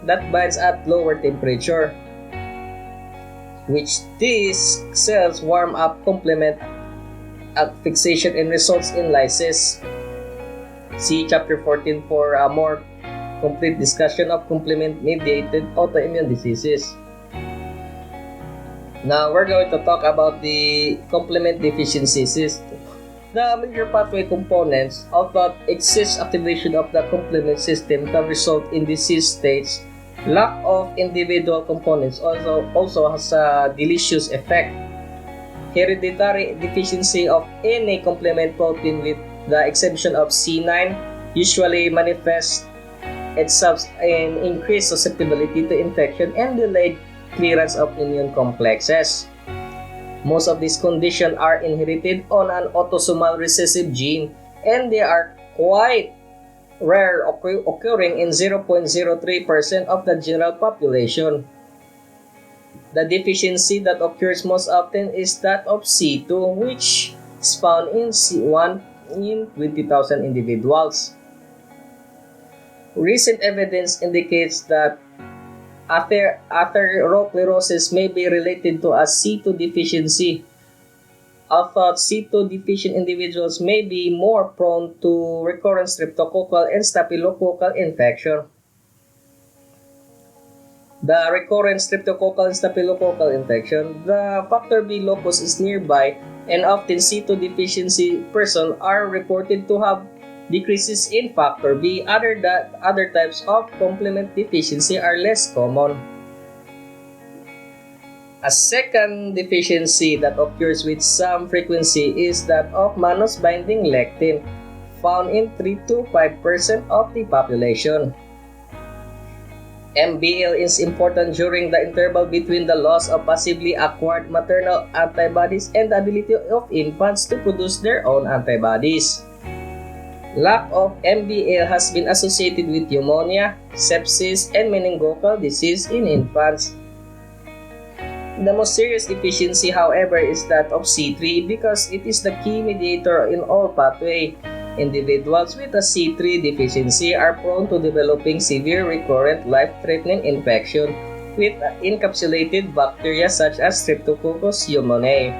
that binds at lower temperature, which these cells warm up complement fixation and results in lysis. See chapter 14 for a more complete discussion of complement-mediated autoimmune diseases. Now we're going to talk about the complement deficiencies. The major pathway components of that excess activation of the complement system can result in disease states. Lack of individual components also has a deleterious effect. Hereditary deficiency of any complement protein, with the exception of C9, usually manifests itself in increased susceptibility to infection and delayed clearance of immune complexes. Most of these conditions are inherited on an autosomal recessive gene, and they are quite rare, occurring in 0.03% of the general population. The deficiency that occurs most often is that of C2, which is found in C1 in 20,000 individuals. Recent evidence indicates that atherosclerosis may be related to a C2 deficiency. Although C2 deficient individuals may be more prone to recurrent streptococcal and staphylococcal infection. The recurrent streptococcal and staphylococcal infection, the factor B locus is nearby, and often C2 deficiency persons are reported to have decreases in factor B. Other types of complement deficiency are less common. A second deficiency that occurs with some frequency is that of mannose-binding lectin, found in 3 to 5% of the population. MBL is important during the interval between the loss of passively acquired maternal antibodies and the ability of infants to produce their own antibodies. Lack of MBL has been associated with pneumonia, sepsis, and meningococcal disease in infants. The most serious deficiency, however, is that of C3 because it is the key mediator in all pathway. Individuals with a C3 deficiency are prone to developing severe recurrent life-threatening infection with encapsulated bacteria such as Streptococcus pneumoniae,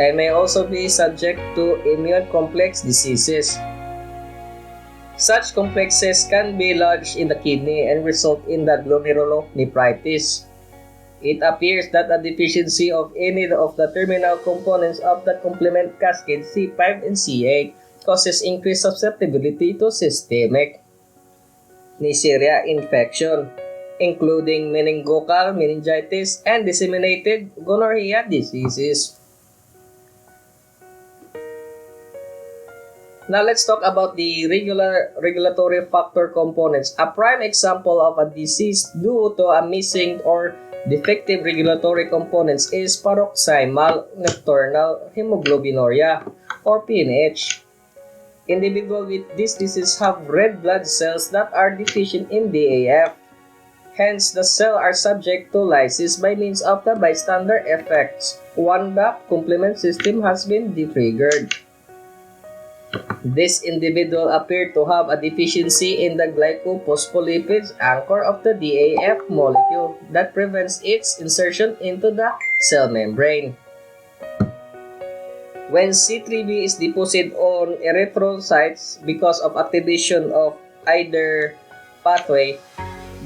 and may also be subject to immune complex diseases. Such complexes can be lodged in the kidney and result in the glomerulonephritis. It appears that a deficiency of any of the terminal components of the complement cascade C5 and C8 causes increased susceptibility to systemic Neisseria infection, including meningococcal meningitis and disseminated gonorrhea diseases. Now let's talk about the regulatory factor components. A prime example of a disease due to a missing or defective regulatory components is paroxysmal nocturnal hemoglobinuria, or PNH. Individuals with this disease have red blood cells that are deficient in DAF. Hence, the cells are subject to lysis by means of the bystander effects. One DAP complement system has been detriggered. This individual appeared to have a deficiency in the glycophospholipid anchor of the DAF molecule that prevents its insertion into the cell membrane. When C3b is deposited on erythrocytes because of activation of either pathway,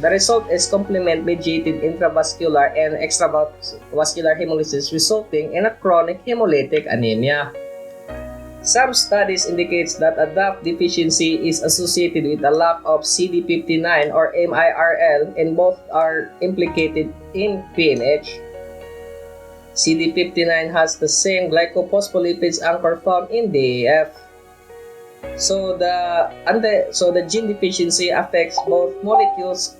the result is complement-mediated intravascular and extravascular hemolysis, resulting in a chronic hemolytic anemia. Some studies indicate that a DAP deficiency is associated with a lack of CD59 or MIRL, and both are implicated in PNH. CD59 has the same glycophospholipid anchor found in DAF. So the gene deficiency affects both molecules.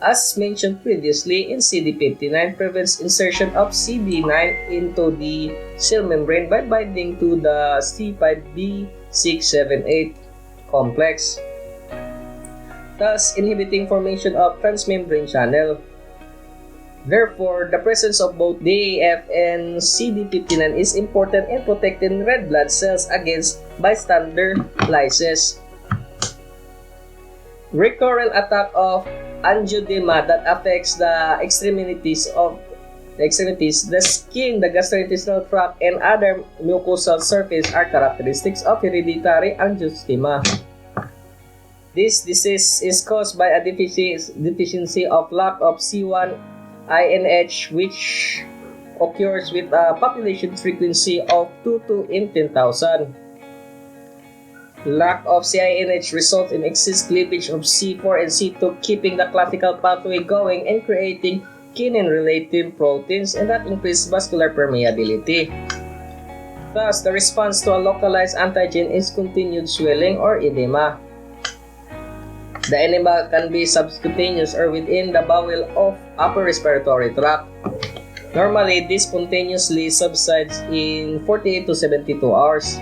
As mentioned previously, in CD59 prevents insertion of CD9 into the cell membrane by binding to the C5b678 complex, thus inhibiting formation of transmembrane channel. Therefore, the presence of both DAF and CD59 is important in protecting red blood cells against bystander lysis. Recurrent attack of angioedema that affects the extremities, the skin, the gastrointestinal tract, and other mucosal surface are characteristics of hereditary angioedema. This disease is caused by a deficiency of lack of C1-INH, which occurs with a population frequency of 2 to in 10,000. Lack of CINH results in excess cleavage of C4 and C2, keeping the classical pathway going and creating kinin-related proteins and that increase vascular permeability. Thus, the response to a localized antigen is continued swelling or edema. The edema can be subcutaneous or within the bowel of upper respiratory tract. Normally, this spontaneously subsides in 48 to 72 hours.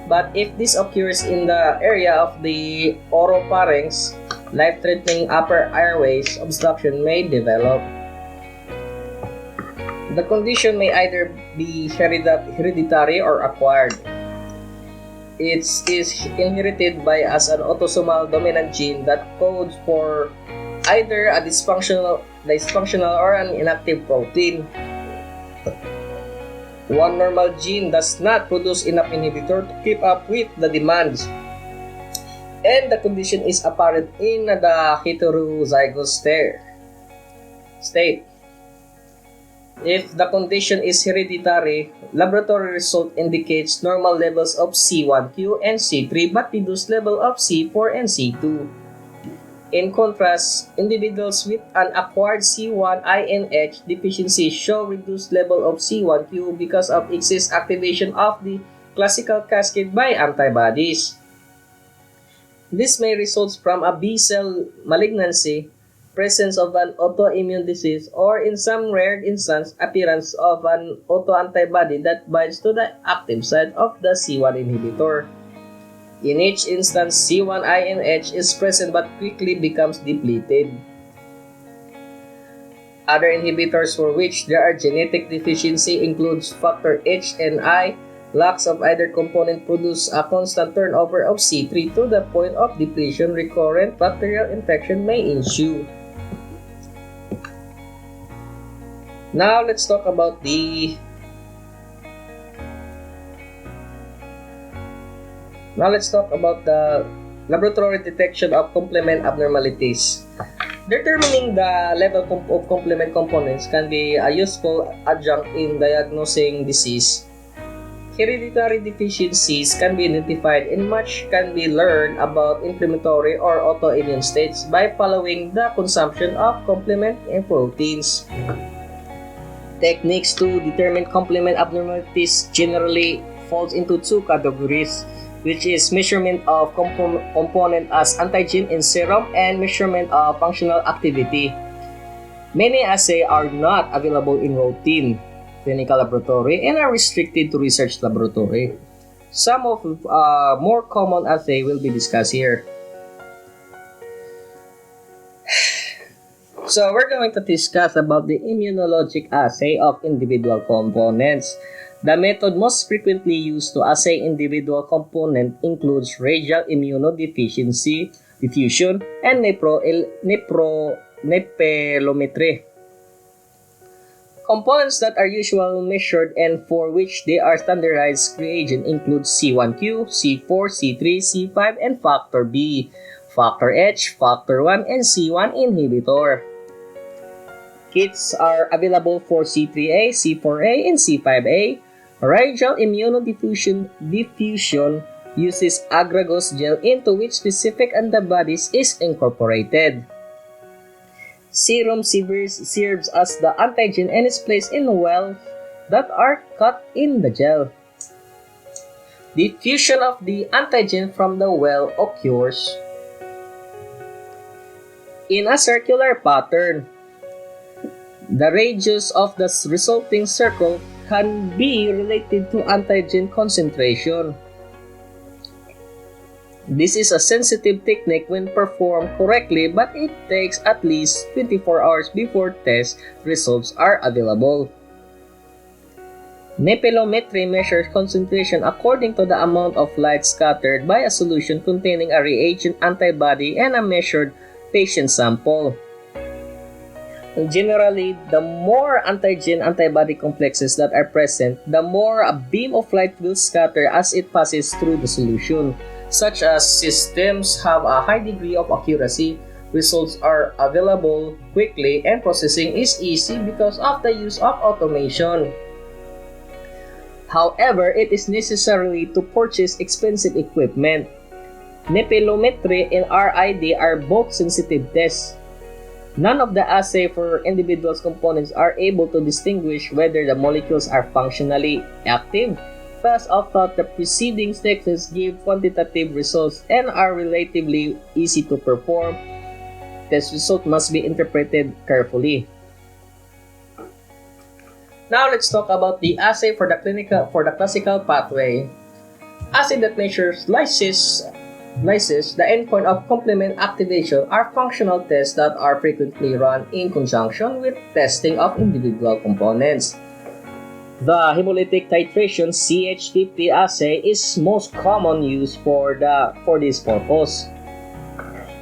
But if this occurs in the area of the oropharynx, life-threatening upper airways obstruction may develop. The condition may either be hereditary or acquired. It is inherited by as an autosomal dominant gene that codes for either a dysfunctional or an inactive protein. One normal gene does not produce enough inhibitor to keep up with the demands, and the condition is apparent in the heterozygous state. If the condition is hereditary, laboratory result indicates normal levels of C1q and C3 but reduced level of C4 and C2. In contrast, individuals with an acquired C1-INH deficiency show reduced level of C1q because of excess activation of the classical cascade by antibodies. This may result from a B-cell malignancy, presence of an autoimmune disease, or in some rare instance, appearance of an autoantibody that binds to the active site of the C1 inhibitor. In each instance, C1-INH is present but quickly becomes depleted. Other inhibitors for which there are genetic deficiency includes factor H and I. Lacks of either component produce a constant turnover of C3 to the point of depletion. Recurrent bacterial infection may ensue. Now let's talk about the laboratory detection of complement abnormalities. Determining the level of complement components can be a useful adjunct in diagnosing disease. Hereditary deficiencies can be identified and much can be learned about inflammatory or autoimmune states by following the consumption of complement and proteins. Techniques to determine complement abnormalities generally falls into two categories, which is measurement of component as antigen in serum and measurement of functional activity. Many assays are not available in routine clinical laboratory and are restricted to research laboratory. Some of more common assays will be discussed here. So we're going to discuss about the immunologic assay of individual components. The method most frequently used to assay individual component includes radial immunodeficiency diffusion and nepelometry. Components that are usually measured and for which they are standardized reagent include C1q, C4, C3, C5, and factor B, factor H, factor 1, and C1 inhibitor. Kits are available for C3A, C4A, and C5A. Radial immunodiffusion uses agarose gel into which specific antibodies is incorporated. Serum serves as the antigen and is placed in wells that are cut in the gel. Diffusion of the antigen from the well occurs in a circular pattern. The radius of the resulting circle can be related to antigen concentration. This is a sensitive technique when performed correctly, but it takes at least 24 hours before test results are available. Nepelometry measures concentration according to the amount of light scattered by a solution containing a reagent antibody and a measured patient sample. Generally, the more antigen-antibody complexes that are present, the more a beam of light will scatter as it passes through the solution. Such as systems have a high degree of accuracy, results are available quickly, and processing is easy because of the use of automation. However, it is necessary to purchase expensive equipment. Nephelometry and RID are both sensitive tests. None of the assay for individual components are able to distinguish whether the molecules are functionally active. Thus, although the preceding steps give quantitative results and are relatively easy to perform, test results must be interpreted carefully. Now let's talk about the assay for the classical pathway. Assay that measures lysis, the endpoint of complement activation, are functional tests that are frequently run in conjunction with testing of individual components. The hemolytic titration CH50 assay is most common use for this purpose.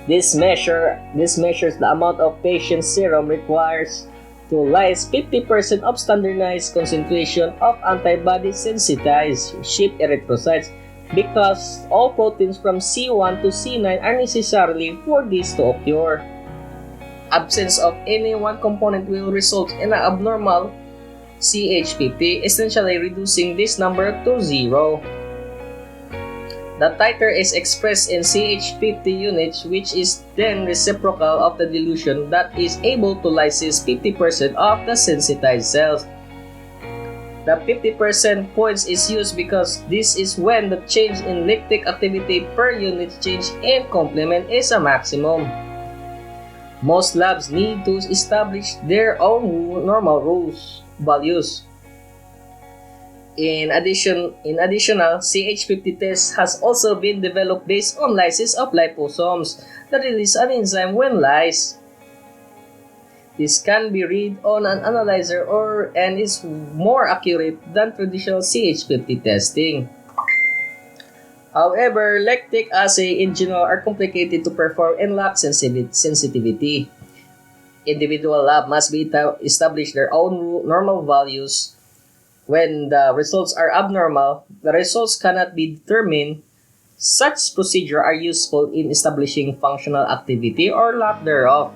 This measures the amount of patient serum requires to lyse 50% of standardized concentration of antibody-sensitized sheep erythrocytes, because all proteins from C1 to C9 are necessary for this to occur. Absence of any one component will result in an abnormal CH50, essentially reducing this number to 0. The titer is expressed in CH50 units, which is then reciprocal of the dilution that is able to lyse 50% of the sensitized cells. The 50% points is used because this is when the change in lactic activity per unit change in complement is a maximum. Most labs need to establish their own normal values. In additional, CH50 test has also been developed based on lysis of liposomes that release an enzyme when lysed. This can be read on an analyzer and is more accurate than traditional CH50 testing. However, lactic assay in general are complicated to perform and lack sensitivity. Individual lab must establish their own normal values. When the results are abnormal, the results cannot be determined. Such procedures are useful in establishing functional activity or lack thereof.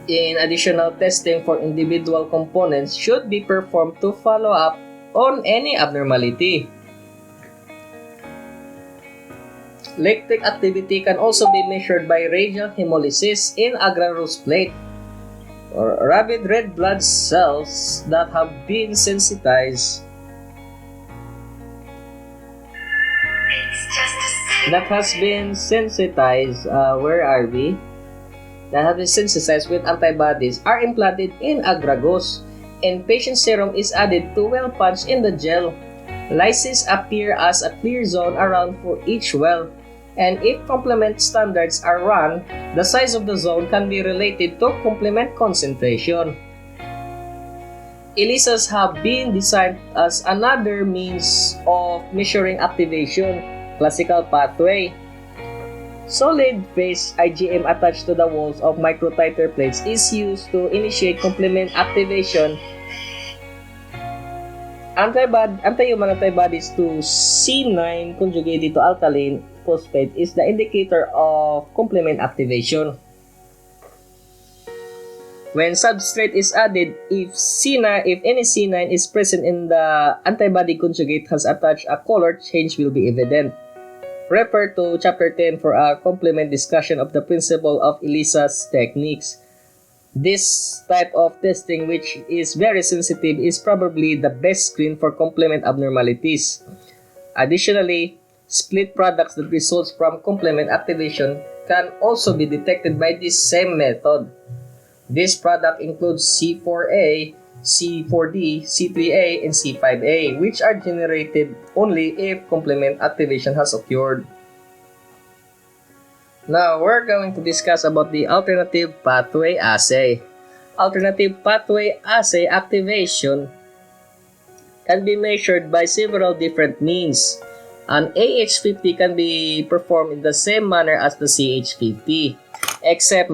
Additional testing for individual components should be performed to follow up on any abnormality. Lactic activity can also be measured by radial hemolysis in agarose plate, or rabid red blood cells that have been sensitized. That has been sensitized, That have been sensitized with antibodies are implanted in agarose, and patient serum is added to well punch in the gel. Lysis appear as a clear zone around for each well, and if complement standards are run, the size of the zone can be related to complement concentration. ELISAs have been designed as another means of measuring activation, classical pathway. Solid phase IgM attached to the walls of microtiter plates is used to initiate complement activation. Anti-human antibodies to C9 conjugated to alkaline phosphate is the indicator of complement activation. When substrate is added, if any C9 is present in the antibody conjugate has attached, a color change will be evident. Refer to Chapter 10 for a complement discussion of the principle of ELISA's techniques. This type of testing, which is very sensitive, is probably the best screen for complement abnormalities. Additionally, split products that results from complement activation can also be detected by this same method. This product includes C4a, C4d, C3a, and C5a, which are generated only if complement activation has occurred. Now, we're going to discuss about the alternative pathway assay. Alternative pathway assay activation can be measured by several different means. An AH50 can be performed in the same manner as the CH50, except